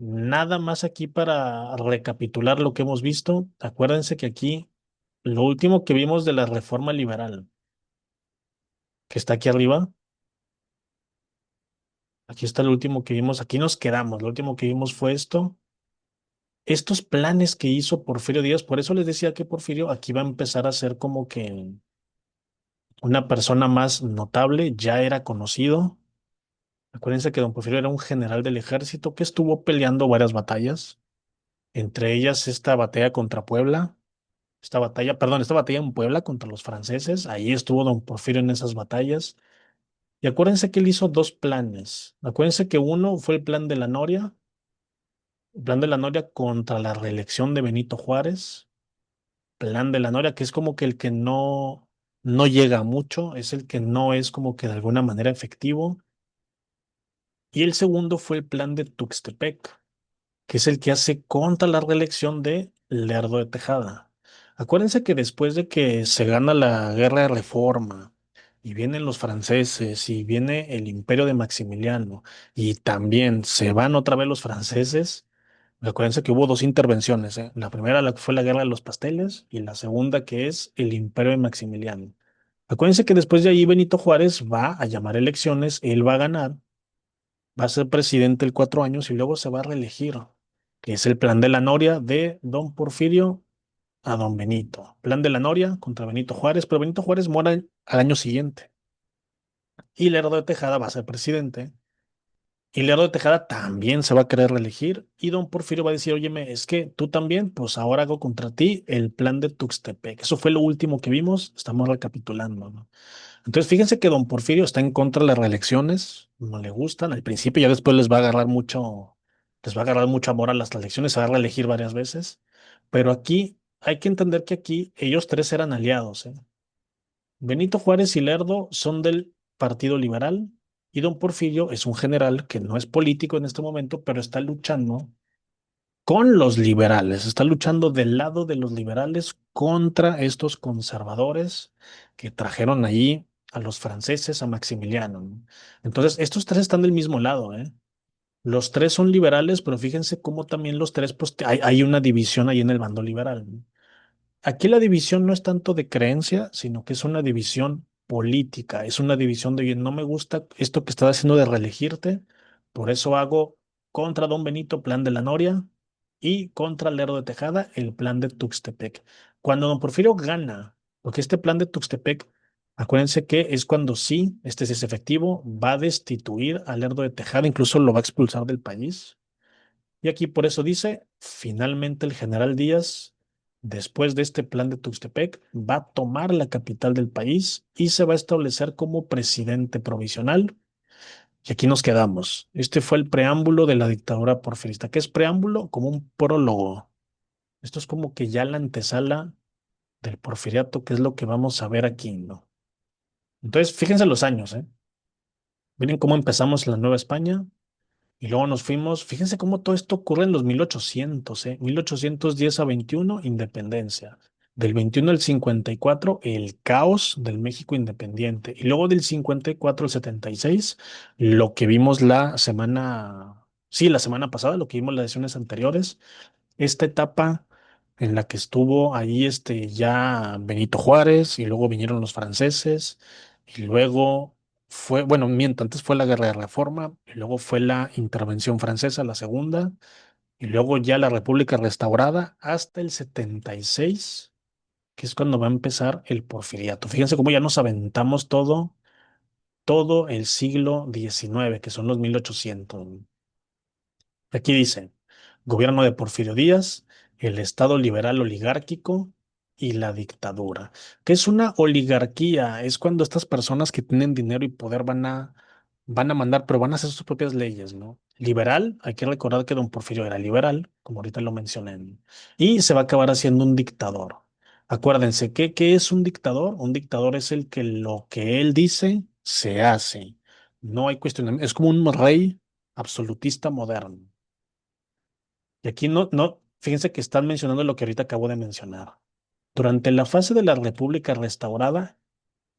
Nada más aquí para recapitular lo que hemos visto. Acuérdense que aquí lo último que vimos de la reforma liberal, que está aquí arriba, aquí está lo último que vimos, aquí nos quedamos. Lo último que vimos fue esto. Estos planes que hizo Porfirio Díaz, por eso les decía que Porfirio aquí va a empezar a ser como que una persona más notable, ya era conocido. Acuérdense que don Porfirio era un general del ejército que estuvo peleando varias batallas, entre ellas esta batalla contra Puebla. Esta batalla en Puebla contra los franceses, ahí estuvo don Porfirio en esas batallas. Y acuérdense que él hizo dos planes. Acuérdense que uno fue el plan de la Noria contra la reelección de Benito Juárez, plan de la Noria, que es como que el que no llega mucho, es el que no es como que de alguna manera efectivo. Y el segundo fue el plan de Tuxtepec, que es el que hace contra la reelección de Lerdo de Tejada. Acuérdense que después de que se gana la guerra de Reforma y vienen los franceses y viene el imperio de Maximiliano y también se van otra vez los franceses, acuérdense que hubo dos intervenciones, ¿eh? La primera fue la guerra de los pasteles y la segunda que es el imperio de Maximiliano. Acuérdense que después de ahí Benito Juárez va a llamar elecciones, él va a ganar, va a ser presidente el 4 años y luego se va a reelegir, que es el plan de la Noria de don Porfirio a don Benito. Plan de la Noria contra Benito Juárez, pero Benito Juárez muere al año siguiente y Lerdo de Tejada va a ser presidente. Y Lerdo de Tejada también se va a querer reelegir y don Porfirio va a decir, óyeme, es que tú también, pues ahora hago contra ti el plan de Tuxtepec. Eso fue lo último que vimos, estamos recapitulando, ¿no? Entonces, fíjense que don Porfirio está en contra de las reelecciones, no le gustan. Al principio, ya después les va a agarrar mucho amor a las reelecciones, se va a reelegir varias veces. Pero aquí hay que entender que aquí ellos tres eran aliados, ¿eh? Benito Juárez y Lerdo son del Partido Liberal y don Porfirio es un general que no es político en este momento, pero está luchando con los liberales, está luchando del lado de los liberales contra estos conservadores que trajeron allí a los franceses, a Maximiliano, ¿no? Entonces, estos tres están del mismo lado, ¿eh? Los tres son liberales, pero fíjense cómo también los tres, pues hay una división ahí en el bando liberal, ¿no? Aquí la división no es tanto de creencia, sino que es una división política, es una división de, oye, no me gusta esto que estás haciendo de reelegirte, por eso hago contra don Benito plan de la Noria y contra Lerdo de Tejada el plan de Tuxtepec. Cuando don Porfirio gana, porque este plan de Tuxtepec, acuérdense que es cuando sí, este sí es efectivo, va a destituir a Lerdo de Tejada, incluso lo va a expulsar del país. Y aquí por eso dice, finalmente el general Díaz, después de este plan de Tuxtepec, va a tomar la capital del país y se va a establecer como presidente provisional. Y aquí nos quedamos. Este fue el preámbulo de la dictadura porfirista. ¿Qué es preámbulo? Como un prólogo. Esto es como que ya la antesala del porfiriato, que es lo que vamos a ver aquí, ¿no? Entonces, fíjense los años, ¿eh? Miren cómo empezamos en la Nueva España. Y luego nos fuimos, fíjense cómo todo esto ocurre en los 1800, ¿eh? 1810 a 21, independencia. Del 21 al 54, el caos del México independiente. Y luego del 54 al 76, lo que vimos la semana pasada, lo que vimos las ediciones anteriores, esta etapa en la que estuvo ahí ya Benito Juárez y luego vinieron los franceses y luego bueno, miento, antes fue la Guerra de Reforma y luego fue la intervención francesa, la segunda, y luego ya la República restaurada hasta el 76, que es cuando va a empezar el porfiriato. Fíjense cómo ya nos aventamos todo el siglo XIX, que son los 1800. Aquí dice, gobierno de Porfirio Díaz, el Estado liberal oligárquico y la dictadura. ¿Qué es una oligarquía? Es cuando estas personas que tienen dinero y poder van a mandar, pero van a hacer sus propias leyes, ¿no? Liberal, hay que recordar que don Porfirio era liberal, como ahorita lo mencioné, ¿no? Y se va a acabar haciendo un dictador. Acuérdense, ¿qué es un dictador? Un dictador es el que lo que él dice se hace. No hay cuestionamiento. Es como un rey absolutista moderno. Y aquí fíjense que están mencionando lo que ahorita acabo de mencionar. Durante la fase de la República restaurada,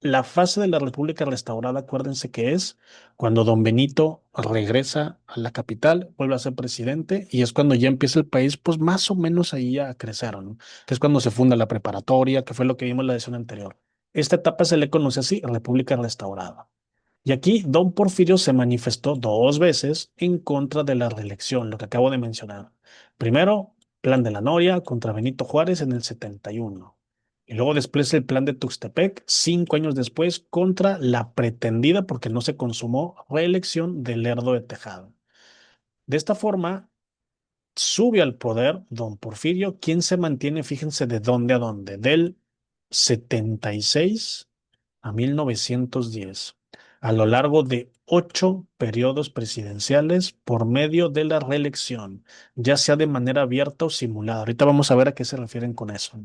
La fase de la República restaurada, acuérdense que es cuando don Benito regresa a la capital, vuelve a ser presidente y es cuando ya empieza el país, pues más o menos ahí a crecer, ¿no? Que es cuando se funda la preparatoria, que fue lo que vimos en la edición anterior. Esta etapa se le conoce así, República restaurada. Y aquí don Porfirio se manifestó dos veces en contra de la reelección, lo que acabo de mencionar. Primero, plan de la Noria contra Benito Juárez en el 71. Y luego después el plan de Tuxtepec, 5 años después, contra la pretendida, porque no se consumó, reelección de Lerdo de Tejada. De esta forma, sube al poder don Porfirio, quien se mantiene, fíjense de dónde a dónde, del 76 a 1910, a lo largo de 8 periodos presidenciales por medio de la reelección, ya sea de manera abierta o simulada. Ahorita vamos a ver a qué se refieren con eso.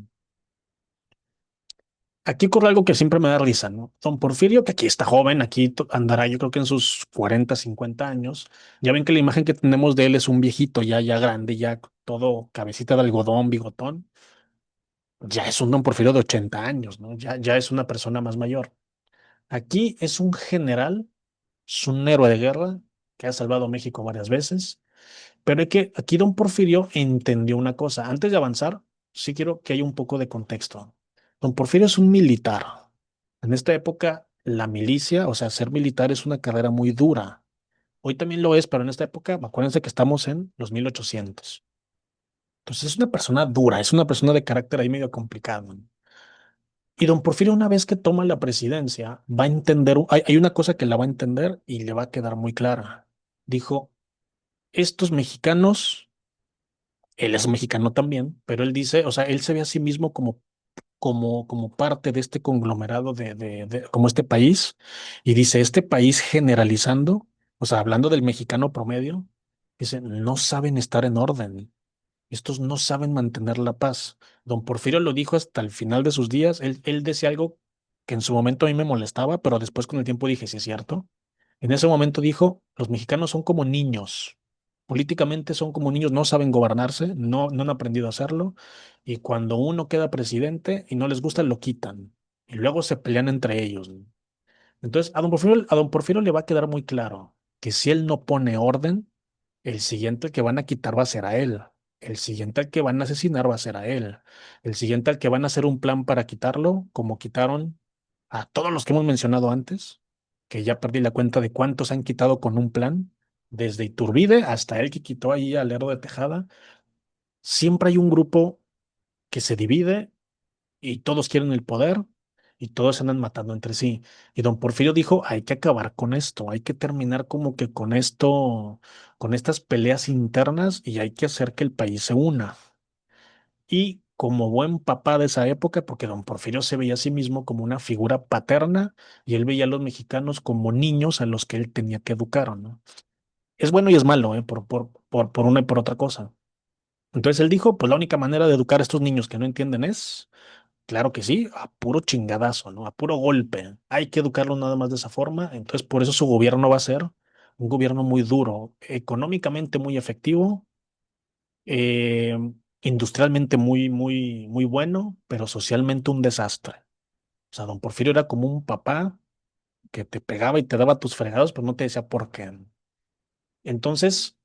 Aquí ocurre algo que siempre me da risa, ¿no? Don Porfirio, que aquí está joven, aquí andará yo creo que en sus 40, 50 años. Ya ven que la imagen que tenemos de él es un viejito ya grande, ya todo cabecita de algodón, bigotón. Ya es un Don Porfirio de 80 años, ¿no? Ya es una persona más mayor. Aquí es un general, es un héroe de guerra que ha salvado a México varias veces. Pero es que aquí don Porfirio entendió una cosa. Antes de avanzar, sí quiero que haya un poco de contexto. Don Porfirio es un militar. En esta época, la milicia, o sea, ser militar es una carrera muy dura. Hoy también lo es, pero en esta época, acuérdense que estamos en los 1800. Entonces es una persona dura, es una persona de carácter ahí medio complicado, ¿no? Y don Porfirio, una vez que toma la presidencia, va a entender, hay una cosa que la va a entender y le va a quedar muy clara. Dijo, estos mexicanos, él es mexicano también, pero él dice, o sea, él se ve a sí mismo como parte de este conglomerado como este país, y dice, este país generalizando, o sea, hablando del mexicano promedio, dice, no saben estar en orden. Estos no saben mantener la paz. Don Porfirio lo dijo hasta el final de sus días. Él decía algo que en su momento a mí me molestaba, pero después con el tiempo dije, sí es cierto. En ese momento dijo, los mexicanos son como niños. Políticamente son como niños, no saben gobernarse, no han aprendido a hacerlo. Y cuando uno queda presidente y no les gusta, lo quitan. Y luego se pelean entre ellos. Entonces, a don Porfirio le va a quedar muy claro que si él no pone orden, el siguiente que van a quitar va a ser a él. El siguiente al que van a asesinar va a ser a él. El siguiente al que van a hacer un plan para quitarlo, como quitaron a todos los que hemos mencionado antes, que ya perdí la cuenta de cuántos han quitado con un plan, desde Iturbide hasta él que quitó ahí al Lerdo de Tejada. Siempre hay un grupo que se divide y todos quieren el poder y todos se andan matando entre sí. Y don Porfirio dijo, hay que acabar con esto, hay que terminar como que con esto, con estas peleas internas y hay que hacer que el país se una. Y como buen papá de esa época, porque don Porfirio se veía a sí mismo como una figura paterna y él veía a los mexicanos como niños a los que él tenía que educar, ¿no? Es bueno y es malo, ¿eh? Por una y por otra cosa. Entonces él dijo, pues la única manera de educar a estos niños que no entienden es claro que sí, a puro chingadazo, ¿no? A puro golpe. Hay que educarlo nada más de esa forma. Entonces, por eso su gobierno va a ser un gobierno muy duro, económicamente muy efectivo, eh, industrialmente muy bueno, pero socialmente un desastre. O sea, don Porfirio era como un papá que te pegaba y te daba tus fregados, pero no te decía por qué. Entonces,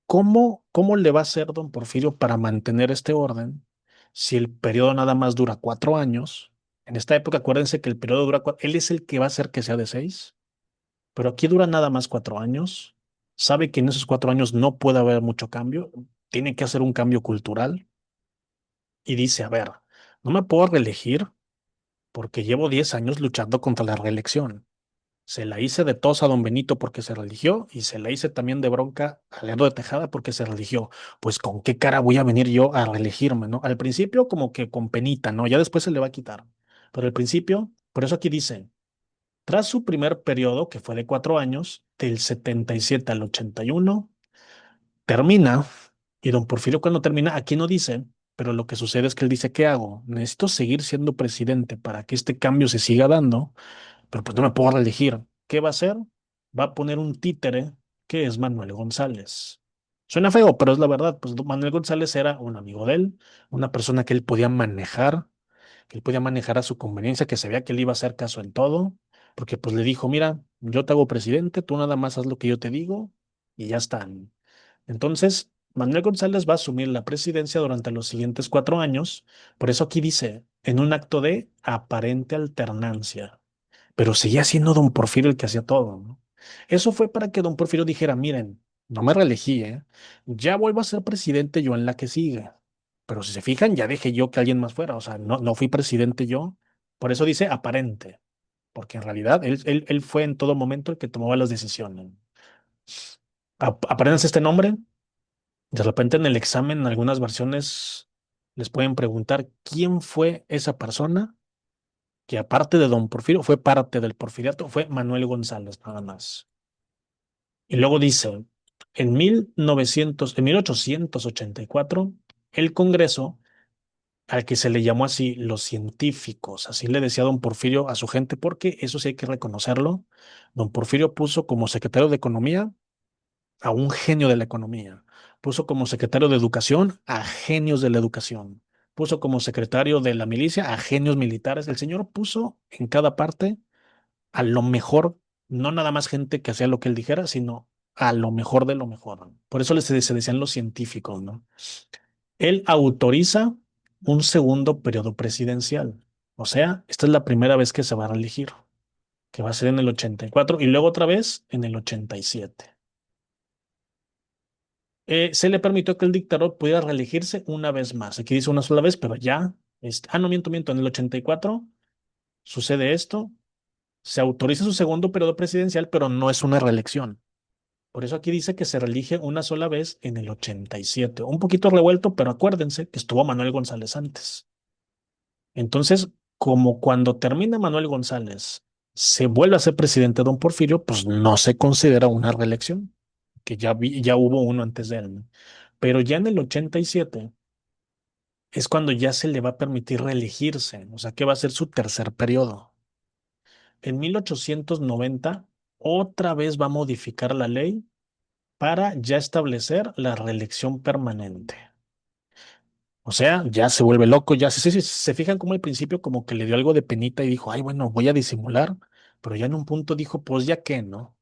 ¿cómo le va a hacer don Porfirio para mantener este orden si el periodo nada más dura 4 años? En esta época, acuérdense que el periodo dura él es el que va a hacer que sea de 6, pero aquí dura nada más 4 años. Sabe que en esos 4 años no puede haber mucho cambio, tiene que hacer un cambio cultural y dice, a ver, no me puedo reelegir porque llevo 10 años luchando contra la reelección. Se la hice de tos a don Benito porque se religió y se la hice también de bronca a Lerdo de Tejada porque se religió. Pues con qué cara voy a venir yo a reelegirme, ¿no? Al principio como que con penita, ¿no? Ya después se le va a quitar. Pero al principio, por eso aquí dice, tras su primer periodo, que fue de 4 años, del 77 al 81 termina, y don Porfirio cuando termina, aquí no dice, pero lo que sucede es que él dice, ¿qué hago? Necesito seguir siendo presidente para que este cambio se siga dando, pero pues no me puedo reelegir. ¿Qué va a hacer? Va a poner un títere que es Manuel González. Suena feo, pero es la verdad. Pues Manuel González era un amigo de él, una persona que él podía manejar, que él podía manejar a su conveniencia, que se veía que él iba a hacer caso en todo, porque pues le dijo, mira, yo te hago presidente, tú nada más haz lo que yo te digo y ya están. Entonces, Manuel González va a asumir la presidencia durante los siguientes 4 años, por eso aquí dice, en un acto de aparente alternancia, pero seguía siendo don Porfirio el que hacía todo, ¿no? Eso fue para que don Porfirio dijera, miren, no me reelegí, ¿eh? Ya vuelvo a ser presidente yo en la que siga. Pero si se fijan, ya dejé yo que alguien más fuera, o sea, no fui presidente yo. Por eso dice aparente, porque en realidad él fue en todo momento el que tomaba las decisiones. Apréndanse este nombre. De repente en el examen, en algunas versiones, les pueden preguntar quién fue esa persona que aparte de don Porfirio, fue parte del porfiriato, fue Manuel González, nada más. Y luego dice, en 1884, el Congreso, al que se le llamó así los científicos, así le decía don Porfirio a su gente, porque eso sí hay que reconocerlo, don Porfirio puso como secretario de Economía a un genio de la economía, puso como secretario de Educación a genios de la educación, puso como secretario de la milicia a genios militares. El señor puso en cada parte a lo mejor, no nada más gente que hacía lo que él dijera, sino a lo mejor de lo mejor. Por eso se decían los científicos, ¿no? Él autoriza un segundo periodo presidencial. O sea, esta es la primera vez que se va a reelegir, que va a ser en el 84 y luego otra vez en el 87. Se le permitió que el dictador pudiera reelegirse una vez más. Aquí dice una sola vez, pero ya, no miento, en el 84 sucede esto, se autoriza su segundo periodo presidencial, pero no es una reelección. Por eso aquí dice que se reelige una sola vez en el 87. Un poquito revuelto, pero acuérdense que estuvo Manuel González antes. Entonces, como cuando termina Manuel González, se vuelve a ser presidente don Porfirio, pues no se considera una reelección, que ya hubo uno antes de él, ¿no? Pero ya en el 87 es cuando ya se le va a permitir reelegirse, o sea que va a ser su tercer periodo. En 1890, otra vez va a modificar la ley para ya establecer la reelección permanente. O sea, ya se vuelve loco, ya se fijan como al principio como que le dio algo de penita y dijo, ay, bueno, voy a disimular, pero ya en un punto dijo, pues ya qué, ¿no?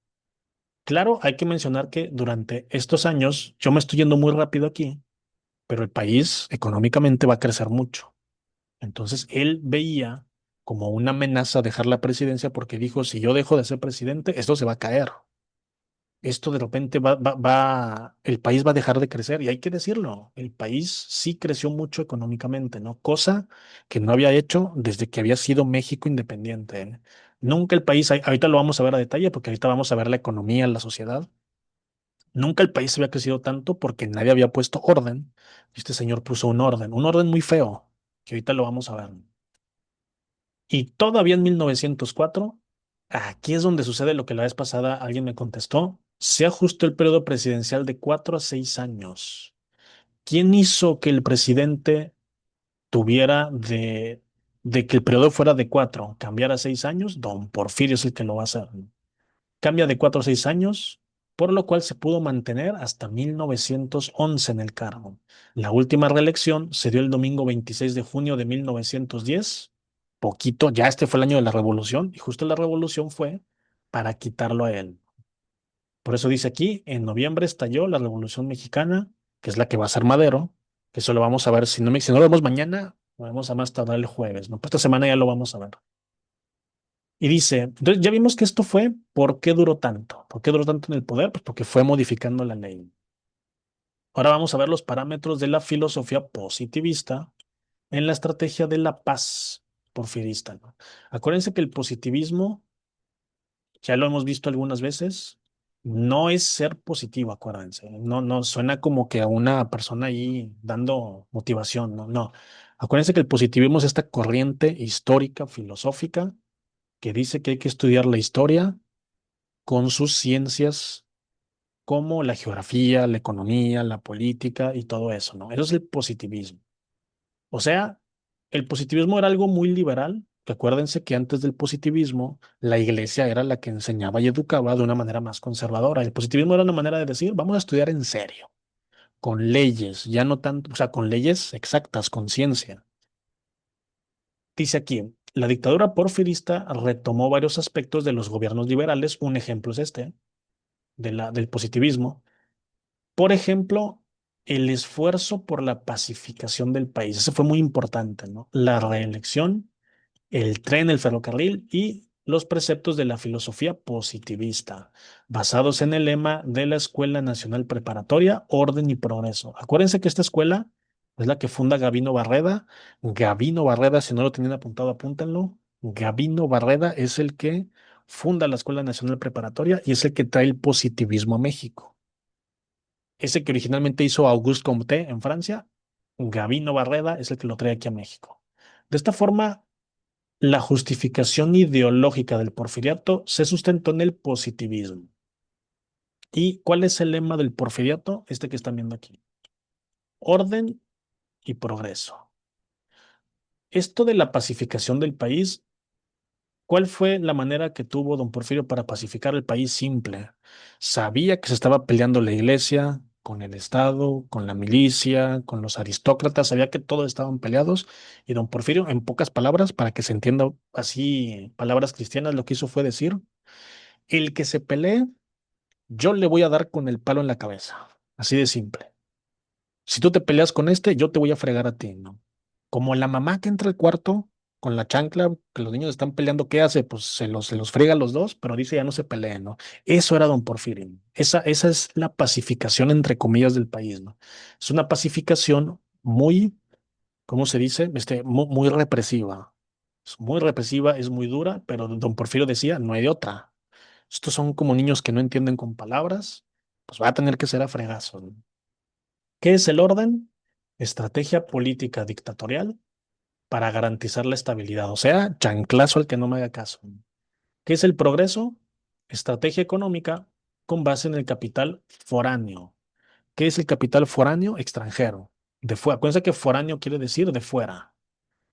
Claro, hay que mencionar que durante estos años, yo me estoy yendo muy rápido aquí, pero el país económicamente va a crecer mucho. Entonces, él veía como una amenaza dejar la presidencia porque dijo, si yo dejo de ser presidente, esto se va a caer. Esto de repente el país va a dejar de crecer y hay que decirlo, el país sí creció mucho económicamente, ¿no? Cosa que no había hecho desde que había sido México independiente, ¿eh? Nunca el país, ahorita lo vamos a ver a detalle porque ahorita vamos a ver la economía, la sociedad. Nunca el país había crecido tanto porque nadie había puesto orden. Y este señor puso un orden muy feo, que ahorita lo vamos a ver. Y todavía en 1904, aquí es donde sucede lo que la vez pasada alguien me contestó, se ajustó el periodo presidencial de 4 a 6 años. ¿Quién hizo que el presidente tuviera de que el periodo fuera de 4, cambiara a 6 años? Don Porfirio es el que lo va a hacer, ¿no? Cambia de 4 a 6 años, por lo cual se pudo mantener hasta 1911 en el cargo. La última reelección se dio el domingo 26 de junio de 1910, poquito, ya este fue el año de la revolución, y justo la revolución fue para quitarlo a él. Por eso dice aquí, en noviembre estalló la Revolución Mexicana, que es la que va a ser Madero, que eso lo vamos a ver, si no lo vemos mañana, lo vamos a más tardar el jueves, ¿no? Pues esta semana ya lo vamos a ver. Y dice, entonces ya vimos que esto fue, ¿por qué duró tanto? ¿Por qué duró tanto en el poder? Pues porque fue modificando la ley. Ahora vamos a ver los parámetros de la filosofía positivista en la estrategia de la paz porfirista, ¿no? Acuérdense que el positivismo, ya lo hemos visto algunas veces, no es ser positivo, acuérdense. No suena como que a una persona ahí dando motivación, no, no. Acuérdense que el positivismo es esta corriente histórica, filosófica, que dice que hay que estudiar la historia con sus ciencias como la geografía, la economía, la política y todo eso, ¿no? Eso es el positivismo. O sea, el positivismo era algo muy liberal. Recuérdense que antes del positivismo, la iglesia era la que enseñaba y educaba de una manera más conservadora. El positivismo era una manera de decir, vamos a estudiar en serio, con leyes, ya no tanto, o sea, con leyes exactas, con ciencia. Dice aquí, la dictadura porfirista retomó varios aspectos de los gobiernos liberales. Un ejemplo es este, del positivismo. Por ejemplo, el esfuerzo por la pacificación del país. Eso fue muy importante, ¿no? La reelección, el tren, el ferrocarril y los preceptos de la filosofía positivista, basados en el lema de la Escuela Nacional Preparatoria, Orden y Progreso. Acuérdense que esta escuela es la que funda Gabino Barreda. Gabino Barreda, si no lo tenían apuntado, apúntenlo. Gabino Barreda es el que funda la Escuela Nacional Preparatoria y es el que trae el positivismo a México. Ese que originalmente hizo Auguste Comte en Francia, Gabino Barreda es el que lo trae aquí a México. De esta forma, la justificación ideológica del porfiriato se sustentó en el positivismo. ¿Y cuál es el lema del porfiriato? Este que están viendo aquí. Orden y progreso. Esto de la pacificación del país, ¿cuál fue la manera que tuvo don Porfirio para pacificar el país? Simple. Sabía que se estaba peleando la iglesia con el Estado, con la milicia, con los aristócratas, sabía que todos estaban peleados y don Porfirio, en pocas palabras, para que se entienda así, palabras cristianas, lo que hizo fue decir, el que se pelee, yo le voy a dar con el palo en la cabeza. Así de simple. Si tú te peleas con este, yo te voy a fregar a ti, ¿no? Como la mamá que entra al cuarto con la chancla, que los niños están peleando, ¿qué hace? Pues se los friega a los dos, pero dice ya no se peleen, ¿no? Eso era don Porfirio. Esa es la pacificación, entre comillas, del país, ¿no? Es una pacificación muy, ¿cómo se dice? Muy represiva. Es muy represiva, es muy dura, pero don Porfirio decía, no hay de otra. Estos son como niños que no entienden con palabras, pues va a tener que ser a fregazos, ¿no? ¿Qué es el orden? Estrategia política dictatorial para garantizar la estabilidad. O sea, chanclazo al que no me haga caso. ¿Qué es el progreso? Estrategia económica con base en el capital foráneo. ¿Qué es el capital foráneo? Extranjero. De fuera. Acuérdense que foráneo quiere decir de fuera.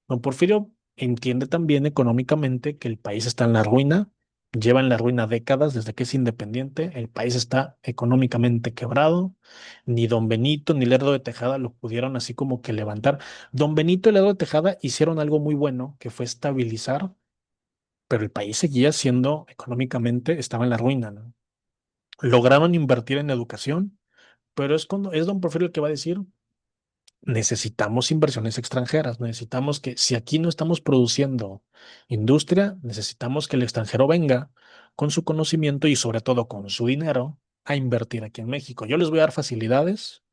Don Porfirio entiende también económicamente que el país está en la ruina, lleva en la ruina décadas desde que es independiente, el país está económicamente quebrado, ni don Benito ni Lerdo de Tejada lo pudieron así como que levantar. Don Benito y Lerdo de Tejada hicieron algo muy bueno, que fue estabilizar, pero el país seguía siendo económicamente, estaba en la ruina, ¿no? Lograron invertir en educación, pero es don Porfirio el que va a decir, necesitamos inversiones extranjeras, necesitamos que si aquí no estamos produciendo industria, necesitamos que el extranjero venga con su conocimiento y sobre todo con su dinero a invertir aquí en México. Yo les voy a dar facilidades,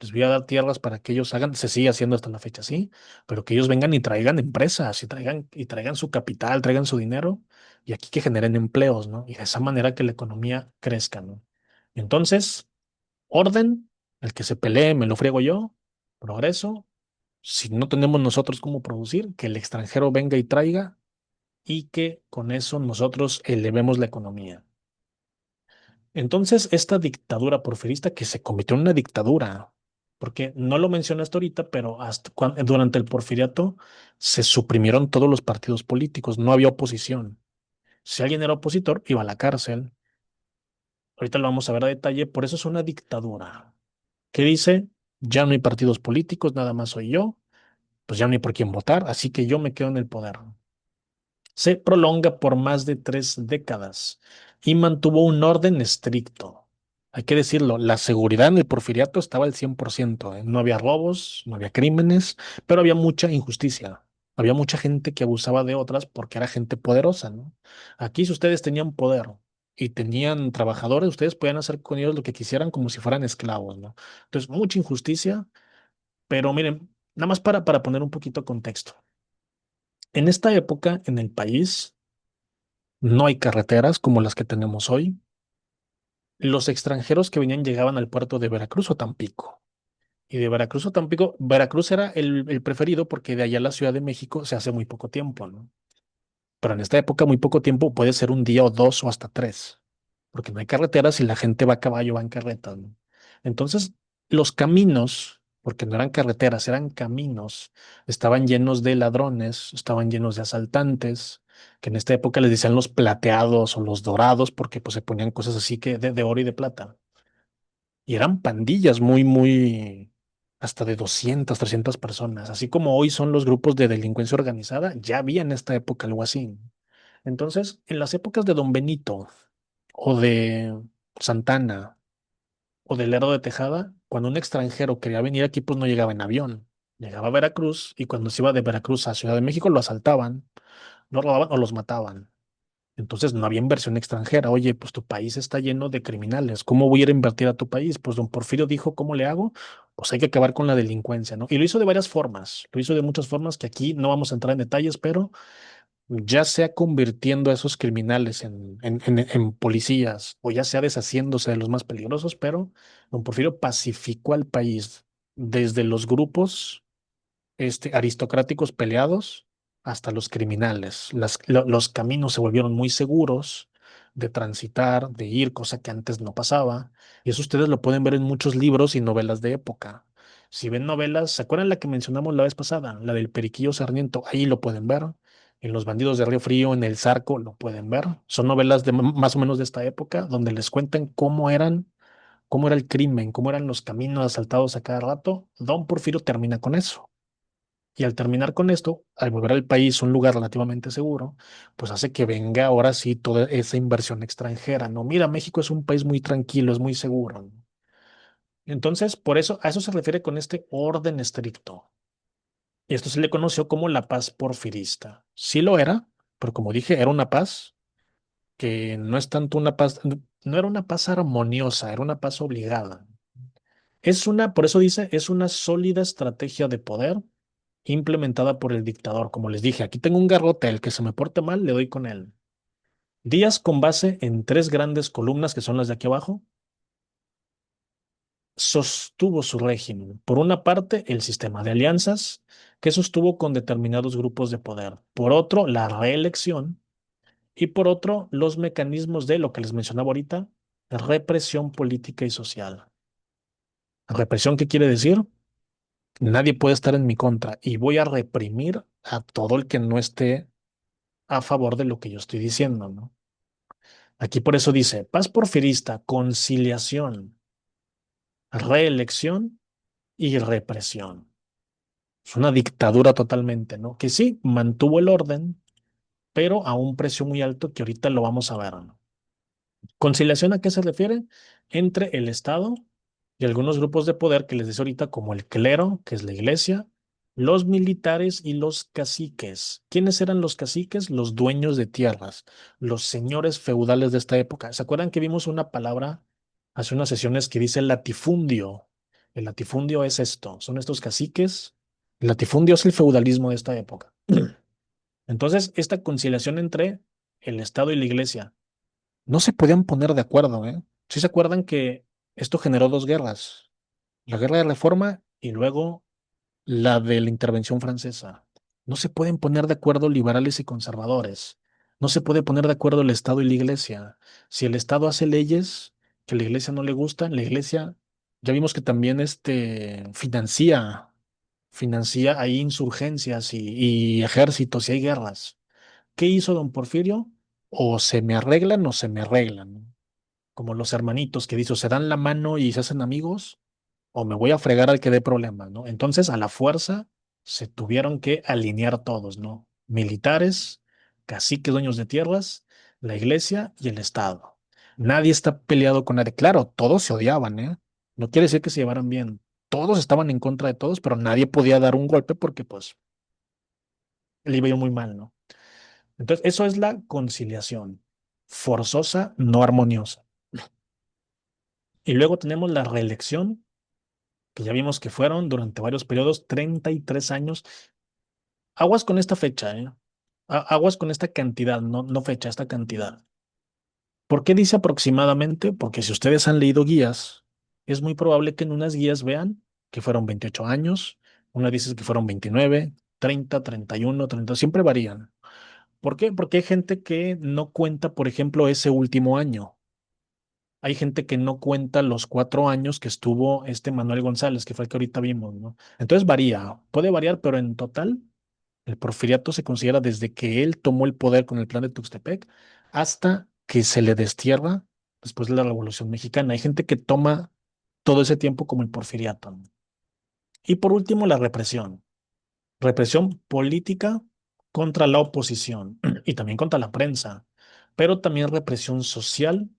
les voy a dar tierras para que ellos hagan, se sigue haciendo hasta la fecha así, pero que ellos vengan y traigan empresas y traigan su capital, traigan su dinero y aquí que generen empleos, ¿no? Y de esa manera que la economía crezca, ¿no? Entonces, orden, el que se pelee me lo friego yo, progreso, si no tenemos nosotros cómo producir, que el extranjero venga y traiga y que con eso nosotros elevemos la economía. Entonces, esta dictadura porfirista que se convirtió en una dictadura, porque no lo mencionaste ahorita, pero durante el porfiriato se suprimieron todos los partidos políticos, no había oposición. Si alguien era opositor, iba a la cárcel. Ahorita lo vamos a ver a detalle, por eso es una dictadura. ¿Qué dice? Ya no hay partidos políticos, nada más soy yo, pues ya no hay por quién votar, así que yo me quedo en el poder. Se prolonga por más de 3 décadas y mantuvo un orden estricto. Hay que decirlo, la seguridad en el porfiriato estaba al 100%, ¿eh? No había robos, no había crímenes, pero había mucha injusticia. Había mucha gente que abusaba de otras porque era gente poderosa, ¿no? Aquí si ustedes tenían poder y tenían trabajadores, ustedes podían hacer con ellos lo que quisieran como si fueran esclavos, ¿no? Entonces, mucha injusticia, pero miren, nada más para poner un poquito de contexto. En esta época, en el país, no hay carreteras como las que tenemos hoy. Los extranjeros que venían llegaban al puerto de Veracruz o Tampico. Y de Veracruz o Tampico, Veracruz era el preferido porque de allá a la Ciudad de México se hace muy poco tiempo, ¿no? Pero en esta época muy poco tiempo puede ser un día o dos o hasta tres, porque no hay carreteras y la gente va a caballo, va en carretas, ¿no? Entonces, los caminos, porque no eran carreteras, eran caminos, estaban llenos de ladrones, estaban llenos de asaltantes, que en esta época les decían los plateados o los dorados, porque pues se ponían cosas así que de oro y de plata. Y eran pandillas muy, muy, hasta de 200, 300 personas. Así como hoy son los grupos de delincuencia organizada, ya había en esta época algo así. Entonces, en las épocas de Don Benito o de Santana o del Lerdo de Tejada, cuando un extranjero quería venir aquí, pues no llegaba en avión. Llegaba a Veracruz y cuando se iba de Veracruz a Ciudad de México lo asaltaban, lo robaban o los mataban. Entonces no había inversión extranjera. Oye, pues tu país está lleno de criminales. ¿Cómo voy a ir a invertir a tu país? Pues don Porfirio dijo, ¿cómo le hago? Pues hay que acabar con la delincuencia, ¿no? Y lo hizo de varias formas. Lo hizo de muchas formas que aquí no vamos a entrar en detalles, pero ya sea convirtiendo a esos criminales en policías o ya sea deshaciéndose de los más peligrosos, pero don Porfirio pacificó al país desde los grupos aristocráticos peleados hasta los criminales. Los caminos se volvieron muy seguros de transitar, de ir, cosa que antes no pasaba. Y eso ustedes lo pueden ver en muchos libros y novelas de época. Si ven novelas, ¿se acuerdan la que mencionamos la vez pasada? La del Periquillo Sarmiento, ahí lo pueden ver. En Los Bandidos de Río Frío, en El Zarco, lo pueden ver. Son novelas de más o menos de esta época, donde les cuentan cómo era el crimen, cómo eran los caminos asaltados a cada rato. Don Porfirio termina con eso. Y al terminar con esto, al volver al país un lugar relativamente seguro, pues hace que venga ahora sí toda esa inversión extranjera, ¿no? Mira, México es un país muy tranquilo, es muy seguro, ¿no? Entonces, por eso, a eso se refiere con este orden estricto. Y esto se le conoció como la paz porfirista. Sí lo era, pero como dije, era una paz que no es tanto una paz, no era una paz armoniosa, era una paz obligada. Por eso dice, es una sólida estrategia de poder implementada por el dictador. Como les dije, aquí tengo un garrote, el que se me porte mal, le doy con él. Díaz, con base en tres grandes columnas, que son las de aquí abajo, sostuvo su régimen. Por una parte, el sistema de alianzas, que sostuvo con determinados grupos de poder. Por otro, la reelección. Y por otro, los mecanismos de lo que les mencionaba ahorita, represión política y social. ¿Represión qué quiere decir? Nadie puede estar en mi contra y voy a reprimir a todo el que no esté a favor de lo que yo estoy diciendo, ¿no? Aquí por eso dice, paz porfirista, conciliación, reelección y represión. Es una dictadura totalmente, ¿no? Que sí, mantuvo el orden, pero a un precio muy alto que ahorita lo vamos a ver, ¿no? ¿Conciliación a qué se refiere? Entre el Estado y algunos grupos de poder que les decía ahorita, como el clero, que es la iglesia, los militares y los caciques. ¿Quiénes eran los caciques? Los dueños de tierras, los señores feudales de esta época. ¿Se acuerdan que vimos una palabra hace unas sesiones que dice latifundio? El latifundio es esto, son estos caciques. El latifundio es el feudalismo de esta época. Entonces, esta conciliación entre el Estado y la iglesia no se podían poner de acuerdo, ¿eh? ¿Sí se acuerdan que esto generó dos guerras? La guerra de Reforma y luego la de la intervención francesa. No se pueden poner de acuerdo liberales y conservadores. No se puede poner de acuerdo el Estado y la Iglesia. Si el Estado hace leyes que a la Iglesia no le gustan, la Iglesia, ya vimos que también financia ahí insurgencias y ejércitos y hay guerras. ¿Qué hizo don Porfirio? O se me arreglan o se me arreglan, ¿no? Como los hermanitos que dice, o se dan la mano y se hacen amigos, o me voy a fregar al que dé problemas, ¿no? Entonces, a la fuerza se tuvieron que alinear todos, ¿no? Militares, caciques, dueños de tierras, la iglesia y el Estado. Nadie está peleado con nadie. Claro, todos se odiaban, ¿eh? No quiere decir que se llevaran bien. Todos estaban en contra de todos, pero nadie podía dar un golpe porque, pues, le iba a ir muy mal, ¿no? Entonces, eso es la conciliación, forzosa, no armoniosa. Y luego tenemos la reelección, que ya vimos que fueron durante varios periodos, 33 años. Aguas con esta fecha, ¿eh? Aguas con esta cantidad, no fecha, esta cantidad. ¿Por qué dice aproximadamente? Porque si ustedes han leído guías, es muy probable que en unas guías vean que fueron 28 años, una dice que fueron 29, 30, 31, 30, siempre varían. ¿Por qué? Porque hay gente que no cuenta, por ejemplo, ese último año. Hay gente que no cuenta los 4 años que estuvo este Manuel González, que fue el que ahorita vimos, ¿no? Entonces varía, puede variar, pero en total, el porfiriato se considera desde que él tomó el poder con el plan de Tuxtepec hasta que se le destierra después de la Revolución Mexicana. Hay gente que toma todo ese tiempo como el porfiriato, ¿no? Y por último, la represión. Represión política contra la oposición y también contra la prensa, pero también represión social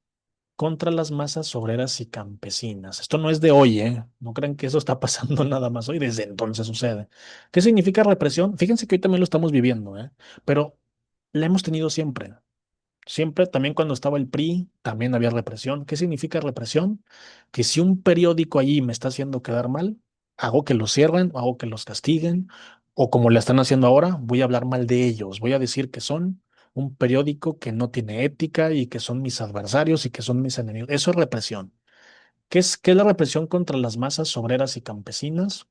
contra las masas obreras y campesinas. Esto no es de hoy, ¿eh? No crean que eso está pasando nada más hoy, desde entonces sucede. ¿Qué significa represión? Fíjense que hoy también lo estamos viviendo, ¿eh? Pero la hemos tenido siempre. Siempre, también cuando estaba el PRI, también había represión. ¿Qué significa represión? Que si un periódico allí me está haciendo quedar mal, hago que los cierren, hago que los castiguen, o como le están haciendo ahora, voy a hablar mal de ellos, voy a decir que son un periódico que no tiene ética y que son mis adversarios y que son mis enemigos. Eso es represión. Qué es la represión contra las masas obreras y campesinas?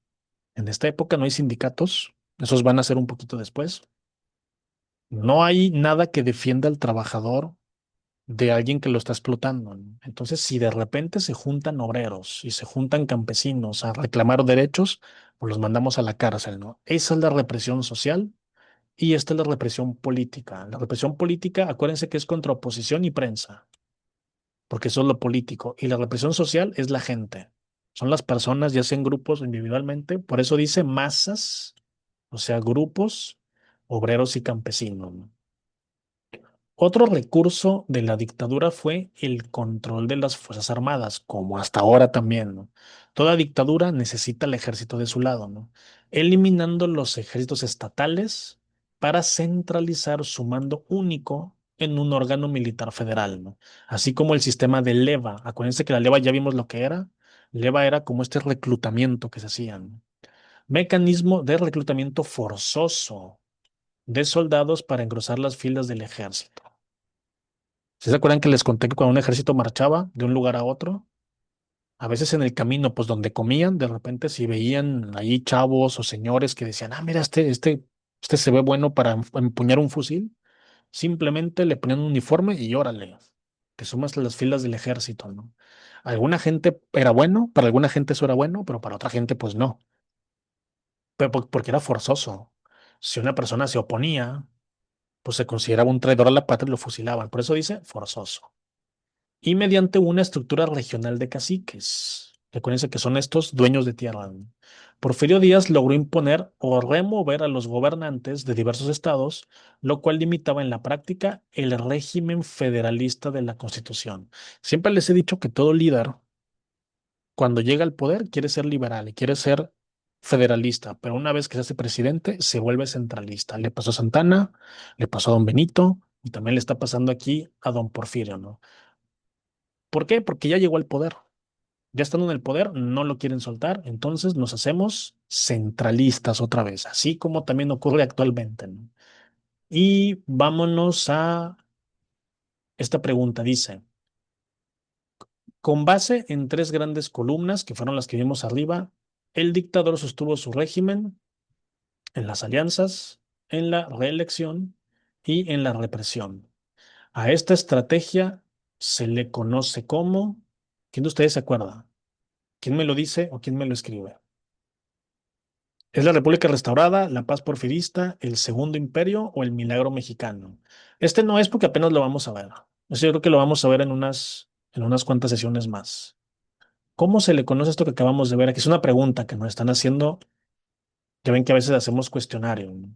En esta época no hay sindicatos, esos van a ser un poquito después. No hay nada que defienda al trabajador de alguien que lo está explotando, ¿no? Entonces, si de repente se juntan obreros y se juntan campesinos a reclamar derechos, pues los mandamos a la cárcel, ¿no? Esa es la represión social y esta es la represión política. La represión política, acuérdense que es contra oposición y prensa, porque eso es lo político. Y la represión social es la gente. Son las personas, ya sean grupos o individualmente. Por eso dice masas, o sea, grupos, obreros y campesinos, ¿no? Otro recurso de la dictadura fue el control de las Fuerzas Armadas, como hasta ahora también, ¿no? Toda dictadura necesita el ejército de su lado, ¿no? Eliminando los ejércitos estatales para centralizar su mando único en un órgano militar federal, ¿no? Así como el sistema de leva. Acuérdense que la leva ya vimos lo que era. Leva era como este reclutamiento que se hacía, ¿no? Mecanismo de reclutamiento forzoso de soldados para engrosar las filas del ejército. ¿Sí se acuerdan que les conté que cuando un ejército marchaba de un lugar a otro, a veces en el camino, pues donde comían, de repente si veían ahí chavos o señores que decían, ah, mira, este se ve bueno para empuñar un fusil, simplemente le ponían un uniforme y órale, te sumas a las filas del ejército, ¿no? Alguna gente era bueno, para alguna gente eso era bueno, pero para otra gente pues no, pero porque era forzoso. Si una persona se oponía, pues se consideraba un traidor a la patria y lo fusilaban. Por eso dice forzoso. Y mediante una estructura regional de caciques. Recuérdense que son estos dueños de tierra, ¿no? Porfirio Díaz logró imponer o remover a los gobernantes de diversos estados, lo cual limitaba en la práctica el régimen federalista de la Constitución. Siempre les he dicho que todo líder, cuando llega al poder, quiere ser liberal y quiere ser federalista, pero una vez que se hace presidente, se vuelve centralista. Le pasó a Santana, le pasó a don Benito y también le está pasando aquí a don Porfirio, ¿no? ¿Por qué? Porque ya llegó al poder. Ya estando en el poder, no lo quieren soltar, entonces nos hacemos centralistas otra vez, así como también ocurre actualmente, ¿no? Y vámonos a esta pregunta, dice, con base en tres grandes columnas, que fueron las que vimos arriba, el dictador sostuvo su régimen en las alianzas, en la reelección y en la represión. A esta estrategia se le conoce como, ¿quién de ustedes se acuerda? ¿Quién me lo dice o quién me lo escribe? ¿Es la República Restaurada, la Paz Porfirista, el Segundo Imperio o el Milagro Mexicano? Este no es porque apenas lo vamos a ver. Yo creo que lo vamos a ver en unas cuantas sesiones más. ¿Cómo se le conoce esto que acabamos de ver? Aquí es una pregunta que nos están haciendo. Ya ven que a veces hacemos cuestionario, ¿no?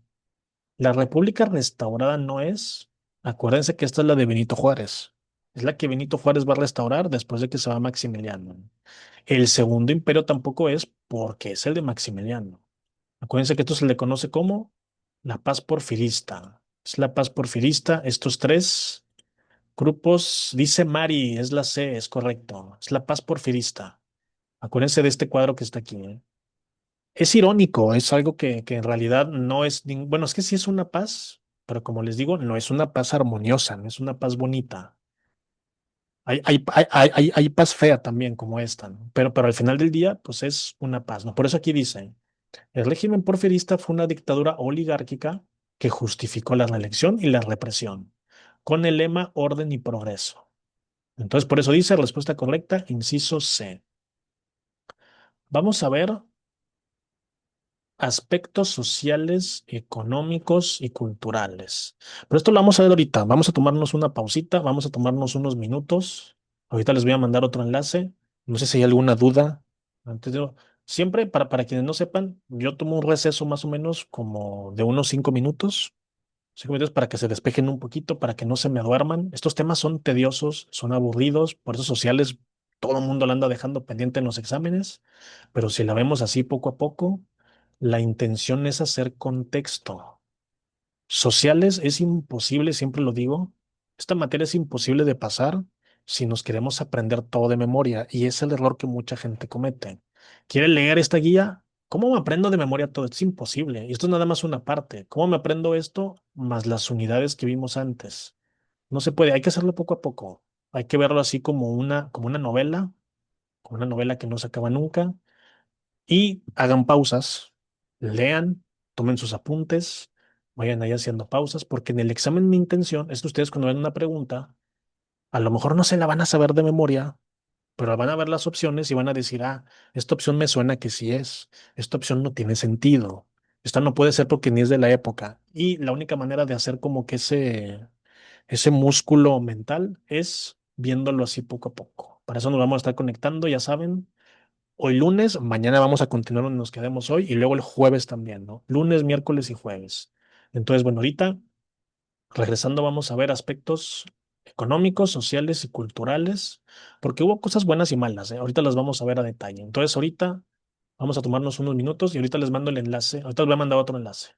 La República Restaurada no es. Acuérdense que esta es la de Benito Juárez. Es la que Benito Juárez va a restaurar después de que se va Maximiliano. El Segundo Imperio tampoco es porque es el de Maximiliano. Acuérdense que esto se le conoce como la paz porfirista. Es la paz porfirista. Estos tres grupos, dice Mari, es la C, es correcto. Es la paz porfirista. Acuérdense de este cuadro que está aquí, ¿eh? Es irónico, es algo que en realidad no es, bueno, es que sí es una paz, pero como les digo, no es una paz armoniosa, no es una paz bonita. Hay paz fea también como esta, ¿no? Pero al final del día, pues es una paz, ¿no? Por eso aquí dice. El régimen porfirista fue una dictadura oligárquica que justificó la reelección y la represión, con el lema orden y progreso. Entonces, por eso dice respuesta correcta, inciso C. Vamos a ver aspectos sociales, económicos y culturales. Pero esto lo vamos a ver ahorita. Vamos a tomarnos una pausita, vamos a tomarnos unos minutos. Ahorita les voy a mandar otro enlace. No sé si hay alguna duda antes de... Siempre, para quienes no sepan, yo tomo un receso más o menos como de unos 5 minutos. 5 minutos para que se despejen un poquito, para que no se me duerman. Estos temas son tediosos, son aburridos, por eso sociales todo el mundo la anda dejando pendiente en los exámenes, pero si la vemos así poco a poco, la intención es hacer contexto. Sociales es imposible, siempre lo digo, esta materia es imposible de pasar si nos queremos aprender todo de memoria y es el error que mucha gente comete. ¿Quiere leer esta guía? ¿Cómo me aprendo de memoria todo? Es imposible. Y esto es nada más una parte. ¿Cómo me aprendo esto más las unidades que vimos antes? No se puede, hay que hacerlo poco a poco. Hay que verlo así como una novela que no se acaba nunca y hagan pausas, lean, tomen sus apuntes, vayan ahí haciendo pausas, porque en el examen mi intención es que ustedes cuando ven una pregunta, a lo mejor no se la van a saber de memoria, pero van a ver las opciones y van a decir, ah, esta opción me suena que sí es, esta opción no tiene sentido, esta no puede ser porque ni es de la época. Y la única manera de hacer como que ese músculo mental es viéndolo así poco a poco. Para eso nos vamos a estar conectando, ya saben, hoy lunes, mañana vamos a continuar donde nos quedemos hoy y luego el jueves también, ¿no? Lunes, miércoles y jueves. Entonces, bueno, ahorita regresando vamos a ver aspectos económicos, sociales y culturales, porque hubo cosas buenas y malas, ¿eh? Ahorita las vamos a ver a detalle. Entonces, ahorita vamos a tomarnos unos minutos y ahorita les mando el enlace. Ahorita les voy a mandar otro enlace.